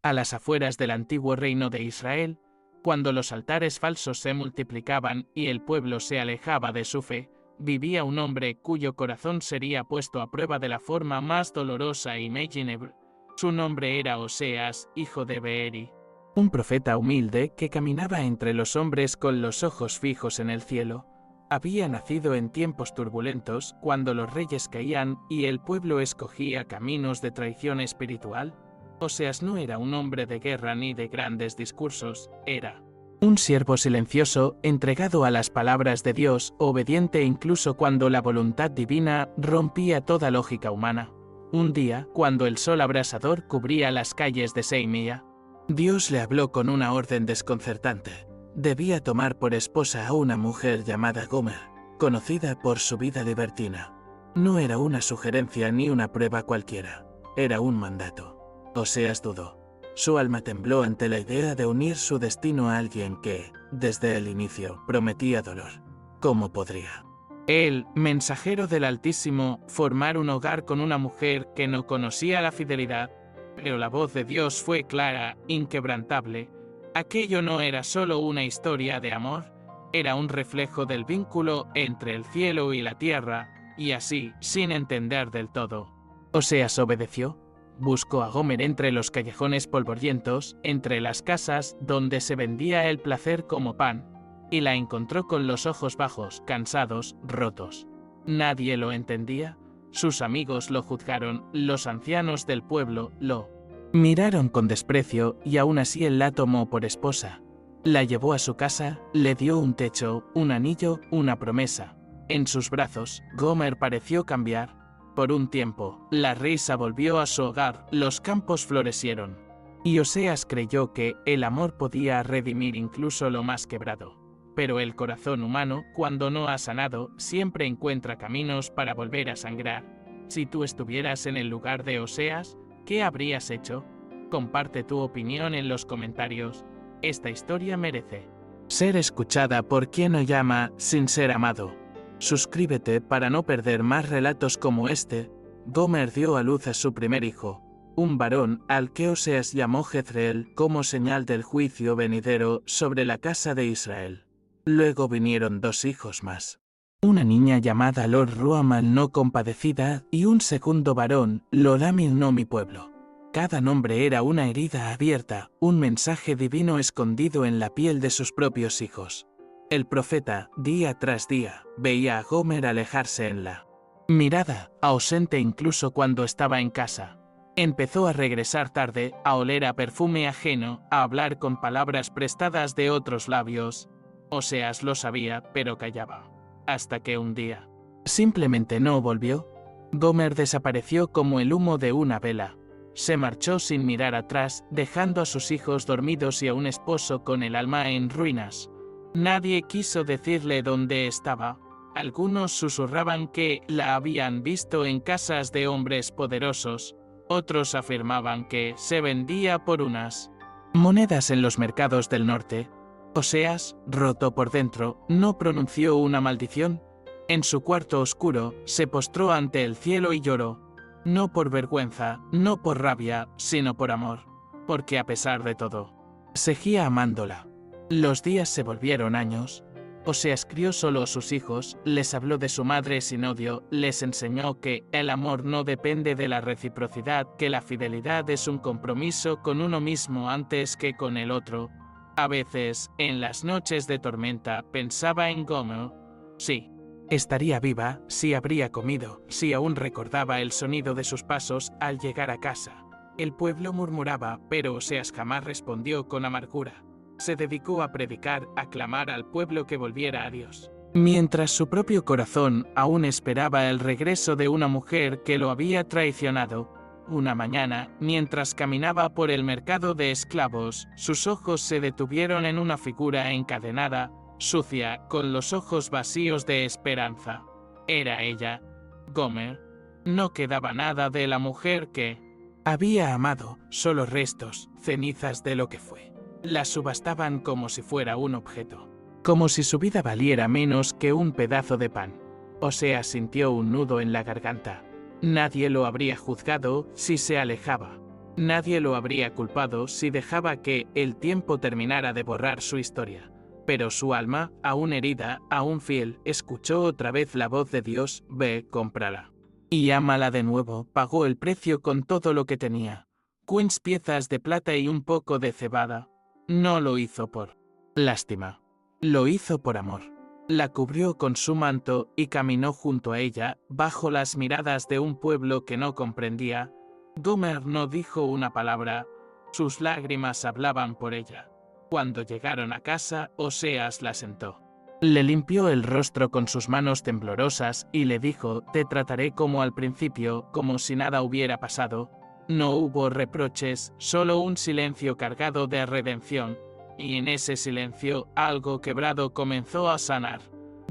A las afueras del antiguo reino de Israel, cuando los altares falsos se multiplicaban y el pueblo se alejaba de su fe, vivía un hombre cuyo corazón sería puesto a prueba de la forma más dolorosa e imaginable. Su nombre era Oseas, hijo de Beeri, un profeta humilde que caminaba entre los hombres con los ojos fijos en el cielo. Había nacido en tiempos turbulentos, cuando los reyes caían y el pueblo escogía caminos de traición espiritual. Oseas no era un hombre de guerra ni de grandes discursos, era un siervo silencioso, entregado a las palabras de Dios, obediente incluso cuando la voluntad divina rompía toda lógica humana. Un día, cuando el sol abrasador cubría las calles de Seimía, Dios le habló con una orden desconcertante. Debía tomar por esposa a una mujer llamada Gomer, conocida por su vida libertina. No era una sugerencia ni una prueba cualquiera, era un mandato. Oseas dudó. Su alma tembló ante la idea de unir su destino a alguien que, desde el inicio, prometía dolor. ¿Cómo podría él, mensajero del Altísimo, formar un hogar con una mujer que no conocía la fidelidad? Pero la voz de Dios fue clara, inquebrantable. Aquello no era solo una historia de amor, era un reflejo del vínculo entre el cielo y la tierra, y así, sin entender del todo, Oseas obedeció. Buscó a Gomer entre los callejones polvorientos, entre las casas donde se vendía el placer como pan, y la encontró con los ojos bajos, cansados, rotos. Nadie lo entendía. Sus amigos lo juzgaron, los ancianos del pueblo lo miraron con desprecio y aún así él la tomó por esposa. La llevó a su casa, le dio un techo, un anillo, una promesa. En sus brazos, Gomer pareció cambiar. Por un tiempo, la risa volvió a su hogar, los campos florecieron. Y Oseas creyó que el amor podía redimir incluso lo más quebrado. Pero el corazón humano, cuando no ha sanado, siempre encuentra caminos para volver a sangrar. Si tú estuvieras en el lugar de Oseas, ¿qué habrías hecho? Comparte tu opinión en los comentarios. Esta historia merece ser escuchada por quien lo llama sin ser amado. Suscríbete para no perder más relatos como este. Gomer dio a luz a su primer hijo, un varón al que Oseas llamó Jezreel como señal del juicio venidero sobre la casa de Israel. Luego vinieron 2 hijos más, una niña llamada Lor Ruamal no compadecida y un segundo varón, Lolamil no mi pueblo. Cada nombre era una herida abierta, un mensaje divino escondido en la piel de sus propios hijos. El profeta, día tras día, veía a Gomer alejarse en la mirada, ausente incluso cuando estaba en casa. Empezó a regresar tarde, a oler a perfume ajeno, a hablar con palabras prestadas de otros labios. Oseas lo sabía, pero callaba. Hasta que un día, simplemente no volvió. Gomer desapareció como el humo de una vela. Se marchó sin mirar atrás, dejando a sus hijos dormidos y a un esposo con el alma en ruinas. Nadie quiso decirle dónde estaba. Algunos susurraban que la habían visto en casas de hombres poderosos. Otros afirmaban que se vendía por unas monedas en los mercados del norte. Oseas, roto por dentro, no pronunció una maldición. En su cuarto oscuro, se postró ante el cielo y lloró. No por vergüenza, no por rabia, sino por amor. Porque a pesar de todo, seguía amándola. Los días se volvieron años. Oseas crió solo a sus hijos, les habló de su madre sin odio, les enseñó que el amor no depende de la reciprocidad, que la fidelidad es un compromiso con uno mismo antes que con el otro. A veces, en las noches de tormenta, pensaba en Gomer. Sí, estaría viva, si habría comido, si aún recordaba el sonido de sus pasos al llegar a casa. El pueblo murmuraba, pero Oseas jamás respondió con amargura. Se dedicó a predicar, a clamar al pueblo que volviera a Dios. Mientras su propio corazón aún esperaba el regreso de una mujer que lo había traicionado. Una mañana, mientras caminaba por el mercado de esclavos, sus ojos se detuvieron en una figura encadenada, sucia, con los ojos vacíos de esperanza. Era ella, Gomer. No quedaba nada de la mujer que había amado, solo restos, cenizas de lo que fue. La subastaban como si fuera un objeto, como si su vida valiera menos que un pedazo de pan. Oseas sintió un nudo en la garganta. Nadie lo habría juzgado si se alejaba. Nadie lo habría culpado si dejaba que el tiempo terminara de borrar su historia. Pero su alma, aún herida, aún fiel, escuchó otra vez la voz de Dios: ve, cómprala. Y ámala de nuevo. Pagó el precio con todo lo que tenía. 15 piezas de plata y un poco de cebada. No lo hizo por lástima. Lo hizo por amor. La cubrió con su manto y caminó junto a ella, bajo las miradas de un pueblo que no comprendía. Gomer no dijo una palabra. Sus lágrimas hablaban por ella. Cuando llegaron a casa, Oseas la sentó. Le limpió el rostro con sus manos temblorosas y le dijo: te trataré como al principio, como si nada hubiera pasado. No hubo reproches, solo un silencio cargado de redención. Y en ese silencio, algo quebrado comenzó a sanar.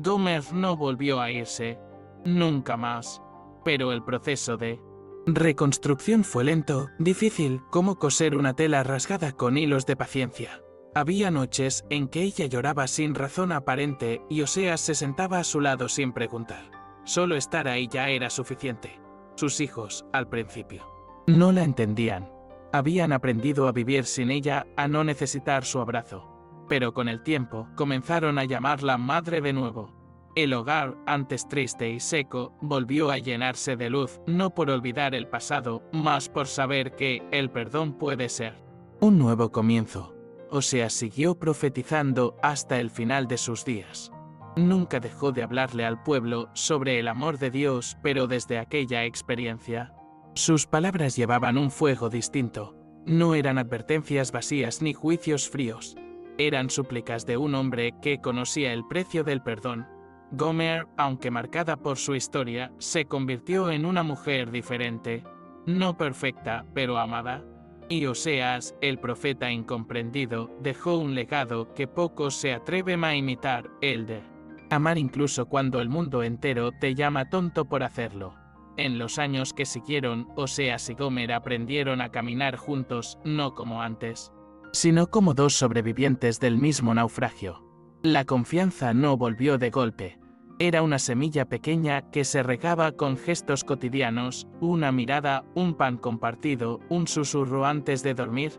Gomer no volvió a irse. Nunca más. Pero el proceso de reconstrucción fue lento, difícil, como coser una tela rasgada con hilos de paciencia. Había noches en que ella lloraba sin razón aparente y Oseas se sentaba a su lado sin preguntar. Solo estar ahí ya era suficiente. Sus hijos, al principio, no la entendían. Habían aprendido a vivir sin ella, a no necesitar su abrazo. Pero con el tiempo, comenzaron a llamarla madre de nuevo. El hogar, antes triste y seco, volvió a llenarse de luz, no por olvidar el pasado, mas por saber que el perdón puede ser un nuevo comienzo. Oseas siguió profetizando hasta el final de sus días. Nunca dejó de hablarle al pueblo sobre el amor de Dios, pero desde aquella experiencia, sus palabras llevaban un fuego distinto. No eran advertencias vacías ni juicios fríos. Eran súplicas de un hombre que conocía el precio del perdón. Gomer, aunque marcada por su historia, se convirtió en una mujer diferente. No perfecta, pero amada. Y Oseas, el profeta incomprendido, dejó un legado que pocos se atreven a imitar, el de amar incluso cuando el mundo entero te llama tonto por hacerlo. En los años que siguieron, Oseas y Gomer aprendieron a caminar juntos, no como antes, sino como dos sobrevivientes del mismo naufragio. La confianza no volvió de golpe. Era una semilla pequeña que se regaba con gestos cotidianos, una mirada, un pan compartido, un susurro antes de dormir.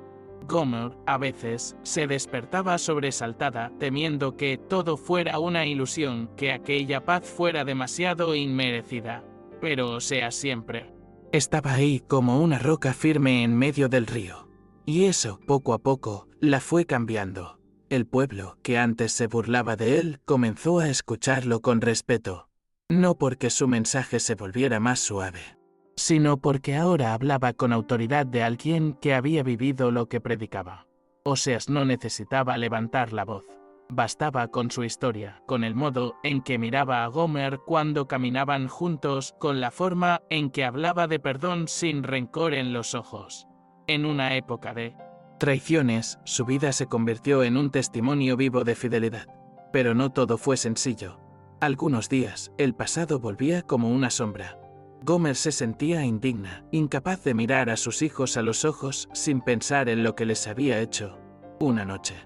Gomer, a veces, se despertaba sobresaltada, temiendo que todo fuera una ilusión, que aquella paz fuera demasiado inmerecida. Pero Oseas siempre estaba ahí como una roca firme en medio del río. Y eso, poco a poco, la fue cambiando. El pueblo, que antes se burlaba de él, comenzó a escucharlo con respeto. No porque su mensaje se volviera más suave, sino porque ahora hablaba con autoridad de alguien que había vivido lo que predicaba. Oseas no necesitaba levantar la voz. Bastaba con su historia, con el modo en que miraba a Gomer cuando caminaban juntos, con la forma en que hablaba de perdón sin rencor en los ojos. En una época de traiciones, su vida se convirtió en un testimonio vivo de fidelidad. Pero no todo fue sencillo. Algunos días, el pasado volvía como una sombra. Gomer se sentía indigna, incapaz de mirar a sus hijos a los ojos sin pensar en lo que les había hecho. Una noche,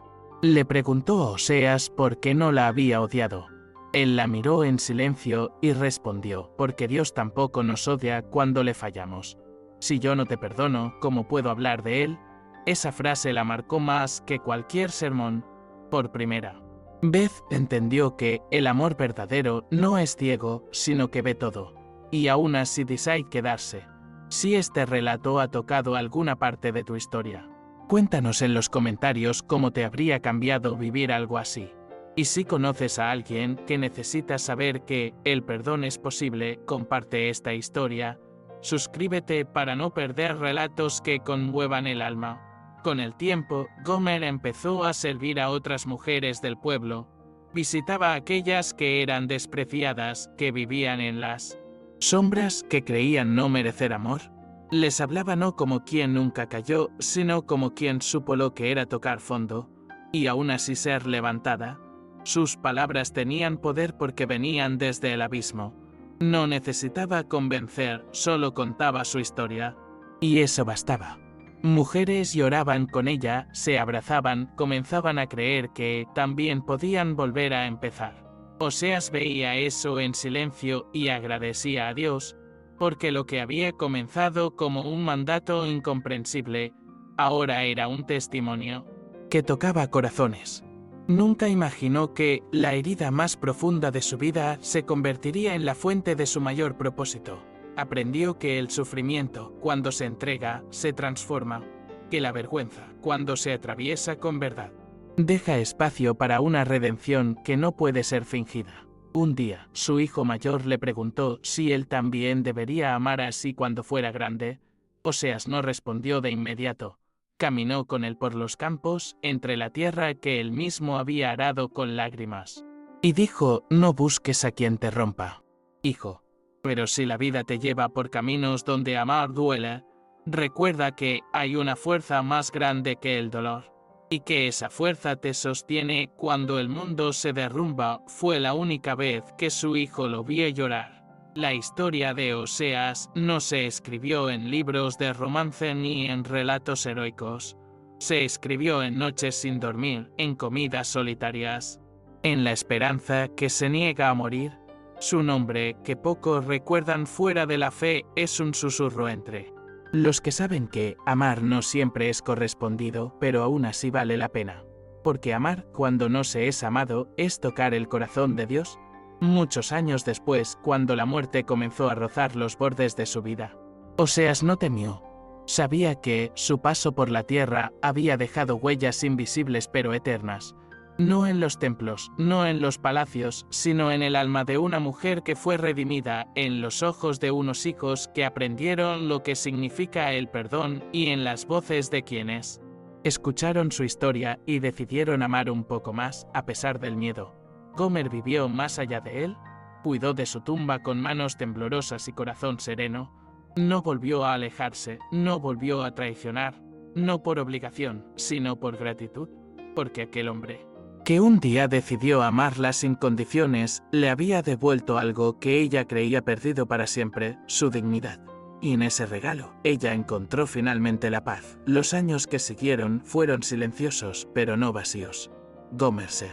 le preguntó a Oseas por qué no la había odiado. Él la miró en silencio y respondió: porque Dios tampoco nos odia cuando le fallamos. Si yo no te perdono, ¿cómo puedo hablar de él? Esa frase la marcó más que cualquier sermón. Por primera vez entendió que el amor verdadero no es ciego, sino que ve todo. Y aún así decide quedarse. Si este relato ha tocado alguna parte de tu historia, cuéntanos en los comentarios cómo te habría cambiado vivir algo así. Y si conoces a alguien que necesita saber que el perdón es posible, comparte esta historia. Suscríbete para no perder relatos que conmuevan el alma. Con el tiempo, Gomer empezó a servir a otras mujeres del pueblo. Visitaba a aquellas que eran despreciadas, que vivían en las sombras, que creían no merecer amor. Les hablaba no como quien nunca cayó, sino como quien supo lo que era tocar fondo, y aún así ser levantada. Sus palabras tenían poder porque venían desde el abismo. No necesitaba convencer, solo contaba su historia. Y eso bastaba. Mujeres lloraban con ella, se abrazaban, comenzaban a creer que también podían volver a empezar. Oseas veía eso en silencio y agradecía a Dios. porque lo que había comenzado como un mandato incomprensible, ahora era un testimonio que tocaba corazones. Nunca imaginó que la herida más profunda de su vida se convertiría en la fuente de su mayor propósito. Aprendió que el sufrimiento, cuando se entrega, se transforma, que la vergüenza, cuando se atraviesa con verdad, deja espacio para una redención que no puede ser fingida. Un día, su hijo mayor le preguntó si él también debería amar así cuando fuera grande. Oseas no respondió de inmediato. Caminó con él por los campos, entre la tierra que él mismo había arado con lágrimas. Y dijo: no busques a quien te rompa, hijo. Pero si la vida te lleva por caminos donde amar duele, recuerda que hay una fuerza más grande que el dolor, y que esa fuerza te sostiene cuando el mundo se derrumba. Fue la única vez que su hijo lo vio llorar. La historia de Oseas no se escribió en libros de romance ni en relatos heroicos. Se escribió en noches sin dormir, en comidas solitarias, en la esperanza que se niega a morir. Su nombre, que pocos recuerdan fuera de la fe, es un susurro entre los que saben que amar no siempre es correspondido, pero aún así vale la pena. Porque amar, cuando no se es amado, es tocar el corazón de Dios. Muchos años después, cuando la muerte comenzó a rozar los bordes de su vida, Oseas no temió. Sabía que su paso por la tierra había dejado huellas invisibles pero eternas. No en los templos, no en los palacios, sino en el alma de una mujer que fue redimida, en los ojos de unos hijos que aprendieron lo que significa el perdón y en las voces de quienes escucharon su historia y decidieron amar un poco más, a pesar del miedo. Gomer vivió más allá de él, cuidó de su tumba con manos temblorosas y corazón sereno. No volvió a alejarse, no volvió a traicionar, no por obligación, sino por gratitud, porque aquel hombre que un día decidió amarla sin condiciones, le había devuelto algo que ella creía perdido para siempre, su dignidad. Y en ese regalo, ella encontró finalmente la paz. Los años que siguieron fueron silenciosos, pero no vacíos. Gomer se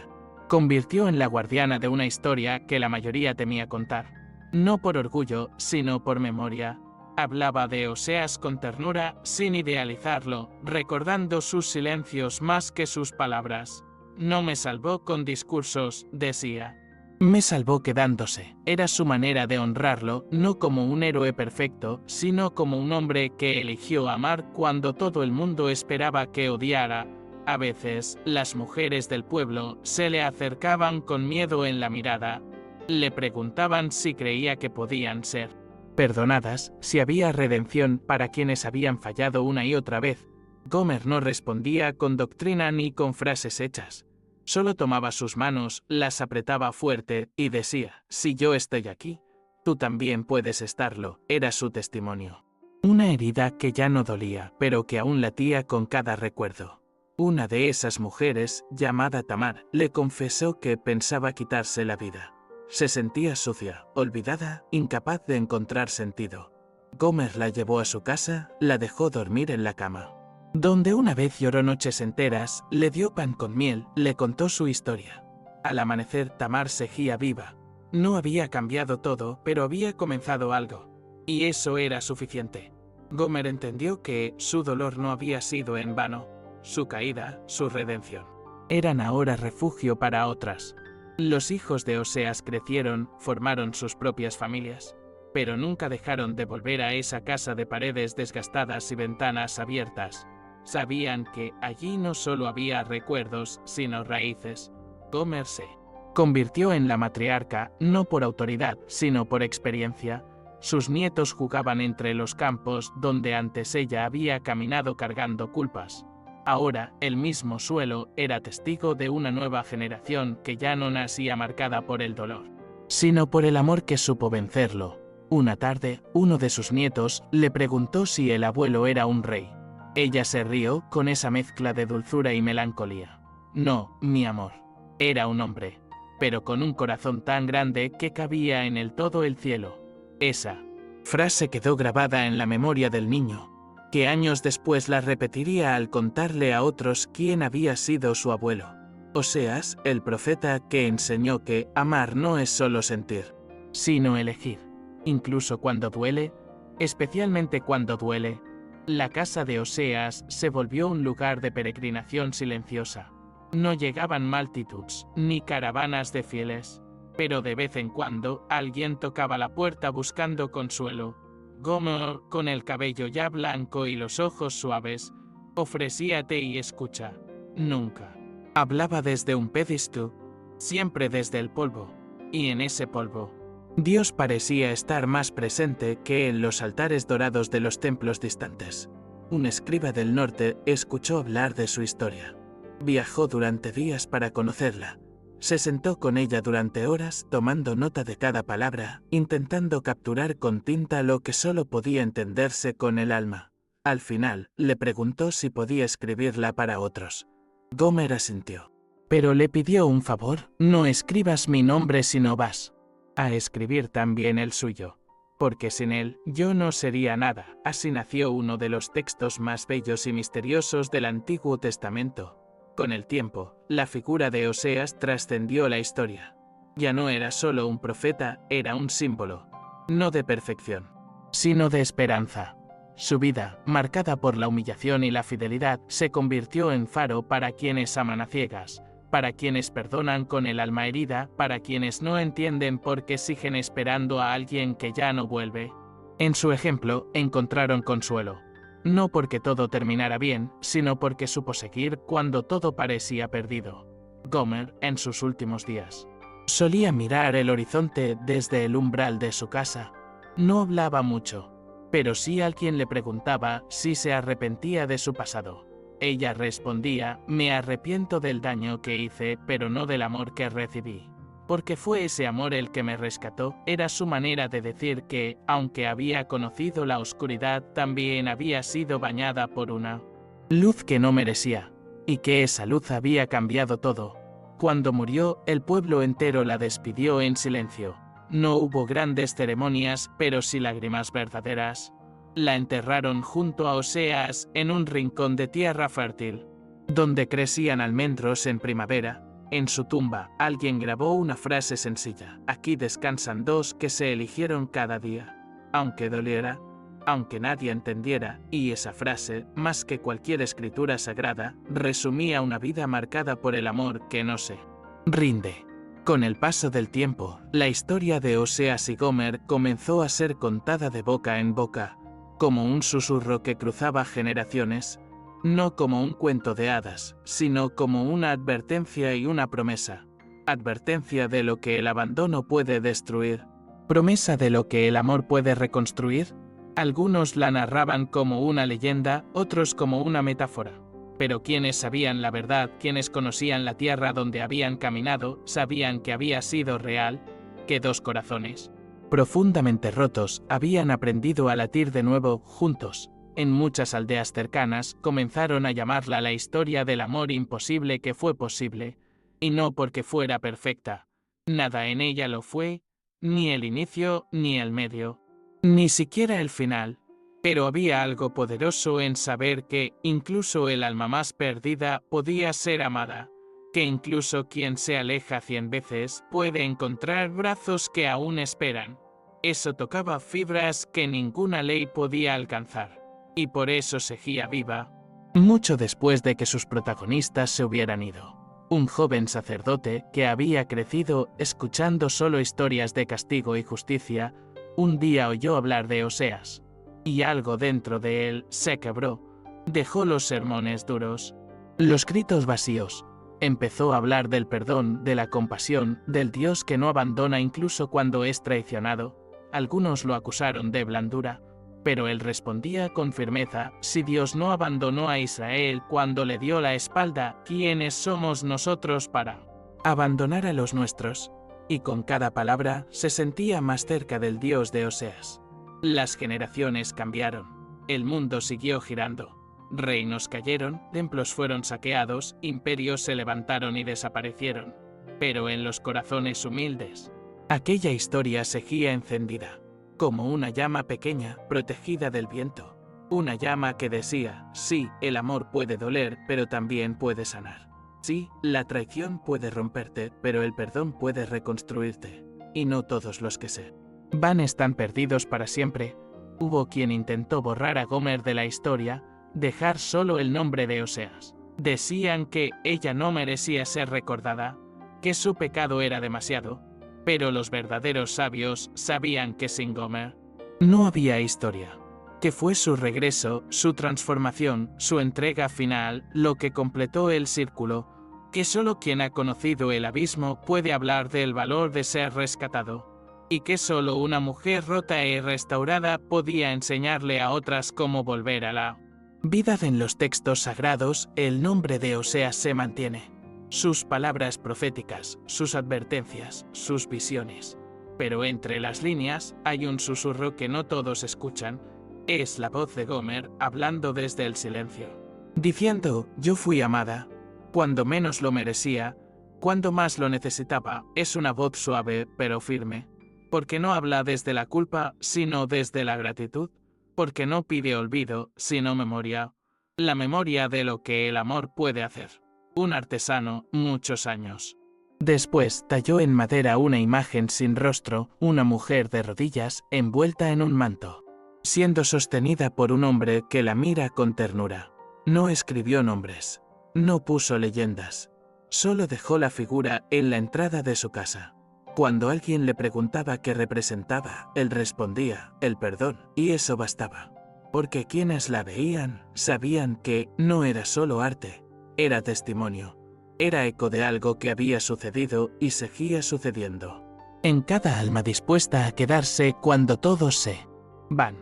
convirtió en la guardiana de una historia que la mayoría temía contar. No por orgullo, sino por memoria. Hablaba de Oseas con ternura, sin idealizarlo, recordando sus silencios más que sus palabras. No me salvó con discursos, decía. Me salvó quedándose. Era su manera de honrarlo, no como un héroe perfecto, sino como un hombre que eligió amar cuando todo el mundo esperaba que odiara. A veces, las mujeres del pueblo se le acercaban con miedo en la mirada. Le preguntaban si creía que podían ser perdonadas, si había redención para quienes habían fallado una y otra vez. Gomer no respondía con doctrina ni con frases hechas. Solo tomaba sus manos, las apretaba fuerte y decía: si yo estoy aquí, tú también puedes estarlo. Era su testimonio. Una herida que ya no dolía, pero que aún latía con cada recuerdo. Una de esas mujeres, llamada Tamar, le confesó que pensaba quitarse la vida. Se sentía sucia, olvidada, incapaz de encontrar sentido. Gomer la llevó a su casa, la dejó dormir en la cama, donde una vez lloró noches enteras, le dio pan con miel, le contó su historia. Al amanecer Tamar seguía viva. No había cambiado todo, pero había comenzado algo. Y eso era suficiente. Gomer entendió que su dolor no había sido en vano. Su caída, su redención, eran ahora refugio para otras. Los hijos de Oseas crecieron, formaron sus propias familias, pero nunca dejaron de volver a esa casa de paredes desgastadas y ventanas abiertas. Sabían que allí no solo había recuerdos, sino raíces. Gomer se convirtió en la matriarca, no por autoridad, sino por experiencia. Sus nietos jugaban entre los campos donde antes ella había caminado cargando culpas. Ahora, el mismo suelo era testigo de una nueva generación que ya no nacía marcada por el dolor, sino por el amor que supo vencerlo. Una tarde, uno de sus nietos le preguntó si el abuelo era un rey. Ella se rió con esa mezcla de dulzura y melancolía. No, mi amor. Era un hombre, pero con un corazón tan grande que cabía en él todo el cielo. Esa frase quedó grabada en la memoria del niño, que años después la repetiría al contarle a otros quién había sido su abuelo. Oseas, el profeta que enseñó que amar no es solo sentir, sino elegir. Incluso cuando duele, especialmente cuando duele, la casa de Oseas se volvió un lugar de peregrinación silenciosa. No llegaban multitudes, ni caravanas de fieles, pero de vez en cuando alguien tocaba la puerta buscando consuelo. Gomer, con el cabello ya blanco y los ojos suaves, ofrecía té y escucha. Nunca. Hablaba desde un pedestal, siempre desde el polvo, y en ese polvo, Dios parecía estar más presente que en los altares dorados de los templos distantes. Un escriba del norte escuchó hablar de su historia. Viajó durante días para conocerla. Se sentó con ella durante horas tomando nota de cada palabra, intentando capturar con tinta lo que solo podía entenderse con el alma. Al final, le preguntó si podía escribirla para otros. Gomer asintió. Pero le pidió un favor: no escribas mi nombre si no vas a escribir también el suyo, porque sin él yo no sería nada. Así nació uno de los textos más bellos y misteriosos del Antiguo Testamento. Con el tiempo, la figura de Oseas trascendió la historia. Ya no era solo un profeta, era un símbolo, no de perfección, sino de esperanza. Su vida, marcada por la humillación y la fidelidad, se convirtió en faro para quienes aman a ciegas, para quienes perdonan con el alma herida, para quienes no entienden por qué siguen esperando a alguien que ya no vuelve. En su ejemplo, encontraron consuelo. No porque todo terminara bien, sino porque supo seguir cuando todo parecía perdido. Gomer, en sus últimos días, solía mirar el horizonte desde el umbral de su casa. No hablaba mucho, pero si alguien le preguntaba si se arrepentía de su pasado, ella respondía: me arrepiento del daño que hice, pero no del amor que recibí. Porque fue ese amor el que me rescató. Era su manera de decir que, aunque había conocido la oscuridad, también había sido bañada por una luz que no merecía, y que esa luz había cambiado todo. Cuando murió, el pueblo entero la despidió en silencio. No hubo grandes ceremonias, pero sí lágrimas verdaderas. La enterraron junto a Oseas en un rincón de tierra fértil, donde crecían almendros en primavera. En su tumba, alguien grabó una frase sencilla: aquí descansan dos que se eligieron cada día. Aunque doliera, aunque nadie entendiera, y esa frase, más que cualquier escritura sagrada, resumía una vida marcada por el amor que no se rinde. Con el paso del tiempo, la historia de Oseas y Gomer comenzó a ser contada de boca en boca, como un susurro que cruzaba generaciones, no como un cuento de hadas, sino como una advertencia y una promesa. Advertencia de lo que el abandono puede destruir, promesa de lo que el amor puede reconstruir. Algunos la narraban como una leyenda, otros como una metáfora. Pero quienes sabían la verdad, quienes conocían la tierra donde habían caminado, sabían que había sido real, que dos corazones profundamente rotos habían aprendido a latir de nuevo juntos. En muchas aldeas cercanas comenzaron a llamarla la historia del amor imposible que fue posible, y no porque fuera perfecta. Nada en ella lo fue, ni el inicio, ni el medio, ni siquiera el final. Pero había algo poderoso en saber que, incluso el alma más perdida podía ser amada, que incluso quien se aleja 100 veces puede encontrar brazos que aún esperan. Eso tocaba fibras que ninguna ley podía alcanzar, y por eso seguía viva, mucho después de que sus protagonistas se hubieran ido. Un joven sacerdote que había crecido escuchando solo historias de castigo y justicia, un día oyó hablar de Oseas, y algo dentro de él se quebró. Dejó los sermones duros, los gritos vacíos. Empezó a hablar del perdón, de la compasión, del Dios que no abandona incluso cuando es traicionado. Algunos lo acusaron de blandura, pero él respondía con firmeza: si Dios no abandonó a Israel cuando le dio la espalda, ¿quiénes somos nosotros para abandonar a los nuestros? Y con cada palabra se sentía más cerca del Dios de Oseas. Las generaciones cambiaron, el mundo siguió girando. Reinos cayeron, templos fueron saqueados, imperios se levantaron y desaparecieron. Pero en los corazones humildes, aquella historia seguía encendida, como una llama pequeña, protegida del viento. Una llama que decía: sí, el amor puede doler, pero también puede sanar. Sí, la traición puede romperte, pero el perdón puede reconstruirte. Y no todos los que se Van están perdidos para siempre. Hubo quien intentó borrar a Gomer de la historia, dejar solo el nombre de Oseas. Decían que ella no merecía ser recordada, que su pecado era demasiado, pero los verdaderos sabios sabían que sin Gomer no había historia, que fue su regreso, su transformación, su entrega final, lo que completó el círculo, que solo quien ha conocido el abismo puede hablar del valor de ser rescatado, y que solo una mujer rota y restaurada podía enseñarle a otras cómo volver a la vida. En los textos sagrados, el nombre de Oseas se mantiene. Sus palabras proféticas, sus advertencias, sus visiones. Pero entre las líneas hay un susurro que no todos escuchan. Es la voz de Gomer hablando desde el silencio, diciendo: yo fui amada, cuando menos lo merecía, cuando más lo necesitaba. Es una voz suave pero firme, porque no habla desde la culpa, sino desde la gratitud, porque no pide olvido, sino memoria, la memoria de lo que el amor puede hacer. Un artesano, muchos años después, talló en madera una imagen sin rostro, una mujer de rodillas, envuelta en un manto, siendo sostenida por un hombre que la mira con ternura. No escribió nombres, no puso leyendas, solo dejó la figura en la entrada de su casa. Cuando alguien le preguntaba qué representaba, él respondía: el perdón, y eso bastaba. Porque quienes la veían, sabían que no era solo arte, era testimonio. Era eco de algo que había sucedido y seguía sucediendo. En cada alma dispuesta a quedarse cuando todos se van.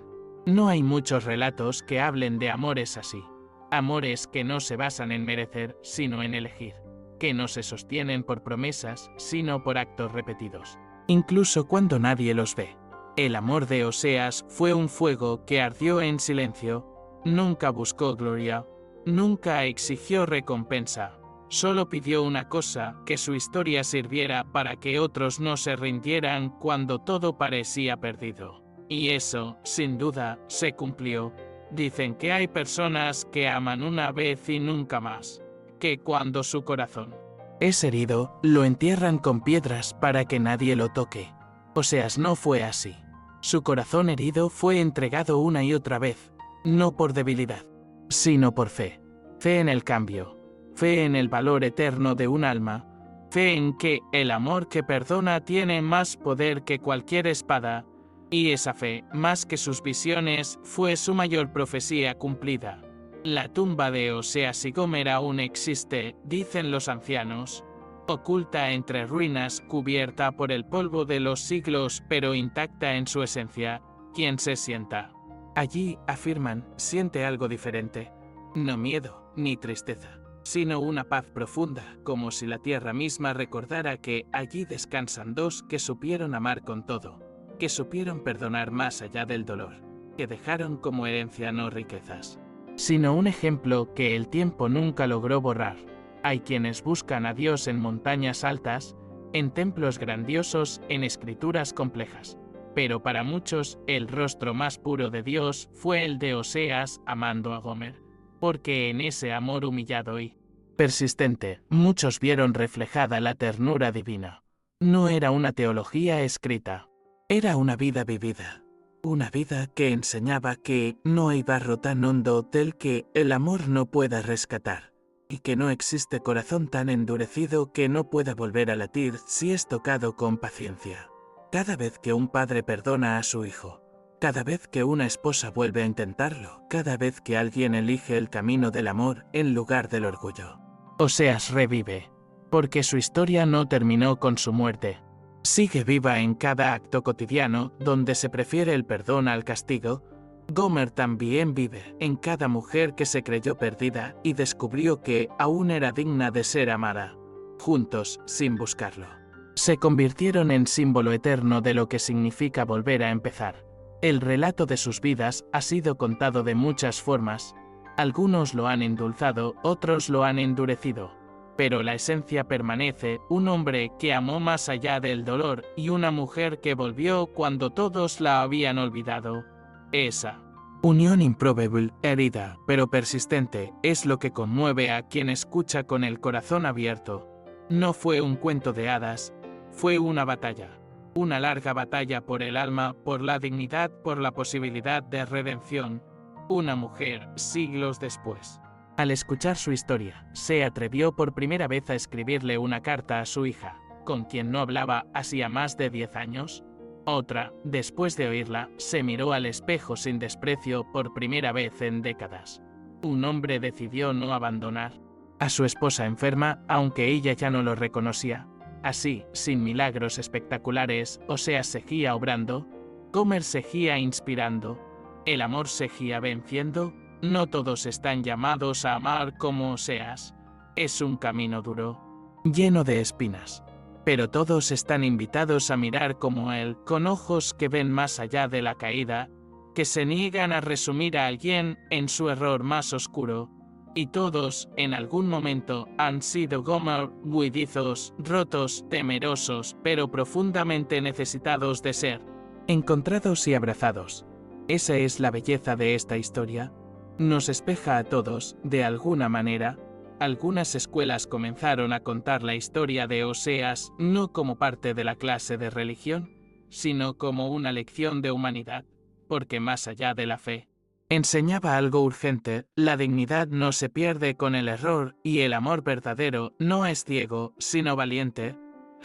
No hay muchos relatos que hablen de amores así. Amores que no se basan en merecer, sino en elegir. Que no se sostienen por promesas, sino por actos repetidos, incluso cuando nadie los ve. El amor de Oseas fue un fuego que ardió en silencio, nunca buscó gloria, nunca exigió recompensa, solo pidió una cosa: que su historia sirviera para que otros no se rindieran cuando todo parecía perdido. Y eso, sin duda, se cumplió. Dicen que hay personas que aman una vez y nunca más, que cuando su corazón es herido, lo entierran con piedras para que nadie lo toque. Oseas no fue así. Su corazón herido fue entregado una y otra vez, no por debilidad, sino por fe. Fe en el cambio, fe en el valor eterno de un alma, fe en que el amor que perdona tiene más poder que cualquier espada, y esa fe, más que sus visiones, fue su mayor profecía cumplida. La tumba de Oseas y Gomer aún existe, dicen los ancianos, oculta entre ruinas, cubierta por el polvo de los siglos, pero intacta en su esencia. Quien se sienta allí, afirman, siente algo diferente. No miedo, ni tristeza, sino una paz profunda, como si la tierra misma recordara que allí descansan dos que supieron amar con todo, que supieron perdonar más allá del dolor, que dejaron como herencia no riquezas, sino un ejemplo que el tiempo nunca logró borrar. Hay quienes buscan a Dios en montañas altas, en templos grandiosos, en escrituras complejas. Pero para muchos, el rostro más puro de Dios fue el de Oseas amando a Gomer, porque en ese amor humillado y persistente, muchos vieron reflejada la ternura divina. No era una teología escrita, era una vida vivida. Una vida que enseñaba que no hay barro tan hondo del que el amor no pueda rescatar, y que no existe corazón tan endurecido que no pueda volver a latir si es tocado con paciencia. Cada vez que un padre perdona a su hijo, cada vez que una esposa vuelve a intentarlo, cada vez que alguien elige el camino del amor en lugar del orgullo, Oseas revive, porque su historia no terminó con su muerte. Sigue viva en cada acto cotidiano donde se prefiere el perdón al castigo. Gomer también vive en cada mujer que se creyó perdida y descubrió que aún era digna de ser amada. Juntos, sin buscarlo, se convirtieron en símbolo eterno de lo que significa volver a empezar. El relato de sus vidas ha sido contado de muchas formas. Algunos lo han endulzado, otros lo han endurecido. Pero la esencia permanece: un hombre que amó más allá del dolor y una mujer que volvió cuando todos la habían olvidado. Esa unión improbable, herida, pero persistente, es lo que conmueve a quien escucha con el corazón abierto. No fue un cuento de hadas, fue una batalla. Una larga batalla por el alma, por la dignidad, por la posibilidad de redención. Una mujer, siglos después. Al escuchar su historia, se atrevió por primera vez a escribirle una carta a su hija, con quien no hablaba hacía más de 10 años. Otra, después de oírla, se miró al espejo sin desprecio por primera vez en décadas. Un hombre decidió no abandonar a su esposa enferma, aunque ella ya no lo reconocía. Así, sin milagros espectaculares, Oseas seguía obrando, Gomer seguía inspirando, el amor seguía venciendo. No todos están llamados a amar como Oseas. Es un camino duro, lleno de espinas. Pero todos están invitados a mirar como él, con ojos que ven más allá de la caída, que se niegan a resumir a alguien en su error más oscuro. Y todos, en algún momento, han sido Gomer, huidizos, rotos, temerosos, pero profundamente necesitados de ser encontrados y abrazados. Esa es la belleza de esta historia. Nos espeja a todos, de alguna manera. Algunas escuelas comenzaron a contar la historia de Oseas no como parte de la clase de religión, sino como una lección de humanidad, porque más allá de la fe, enseñaba algo urgente: la dignidad no se pierde con el error y el amor verdadero no es ciego, sino valiente.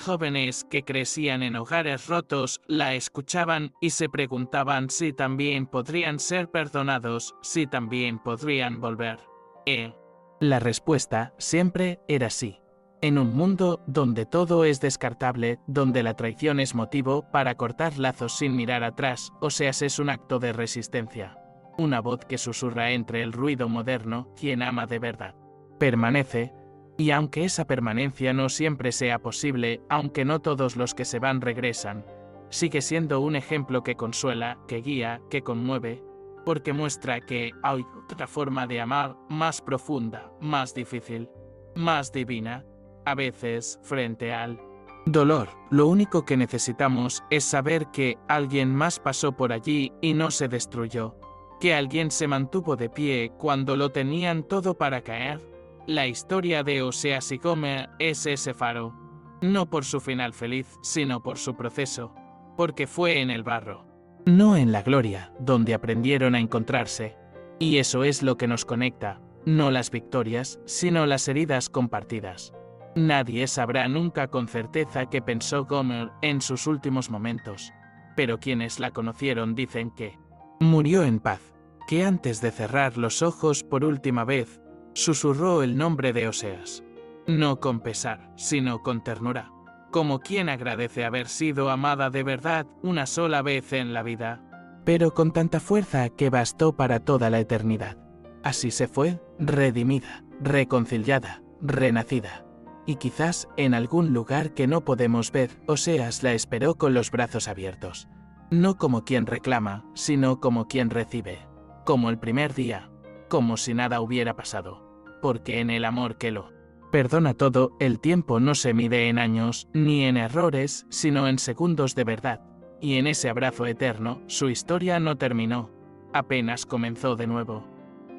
Jóvenes que crecían en hogares rotos la escuchaban y se preguntaban si también podrían ser perdonados, si también podrían volver. La respuesta siempre era sí. En un mundo donde todo es descartable, donde la traición es motivo para cortar lazos sin mirar atrás, Oseas es un acto de resistencia. Una voz que susurra entre el ruido moderno: quien ama de verdad permanece. Y aunque esa permanencia no siempre sea posible, aunque no todos los que se van regresan, sigue siendo un ejemplo que consuela, que guía, que conmueve, porque muestra que hay otra forma de amar, más profunda, más difícil, más divina. A veces, frente al dolor, lo único que necesitamos es saber que alguien más pasó por allí y no se destruyó, que alguien se mantuvo de pie cuando lo tenían todo para caer. La historia de Oseas y Gomer es ese faro, no por su final feliz, sino por su proceso, porque fue en el barro, no en la gloria, donde aprendieron a encontrarse. Y eso es lo que nos conecta, no las victorias, sino las heridas compartidas. Nadie sabrá nunca con certeza qué pensó Gomer en sus últimos momentos, pero quienes la conocieron dicen que murió en paz, que antes de cerrar los ojos por última vez, susurró el nombre de Oseas. No con pesar, sino con ternura, como quien agradece haber sido amada de verdad una sola vez en la vida, pero con tanta fuerza que bastó para toda la eternidad. Así se fue, redimida, reconciliada, renacida. Y quizás en algún lugar que no podemos ver, Oseas la esperó con los brazos abiertos. No como quien reclama, sino como quien recibe. Como el primer día, como si nada hubiera pasado. Porque en el amor que lo perdona todo, el tiempo no se mide en años, ni en errores, sino en segundos de verdad. Y en ese abrazo eterno, su historia no terminó. Apenas comenzó de nuevo.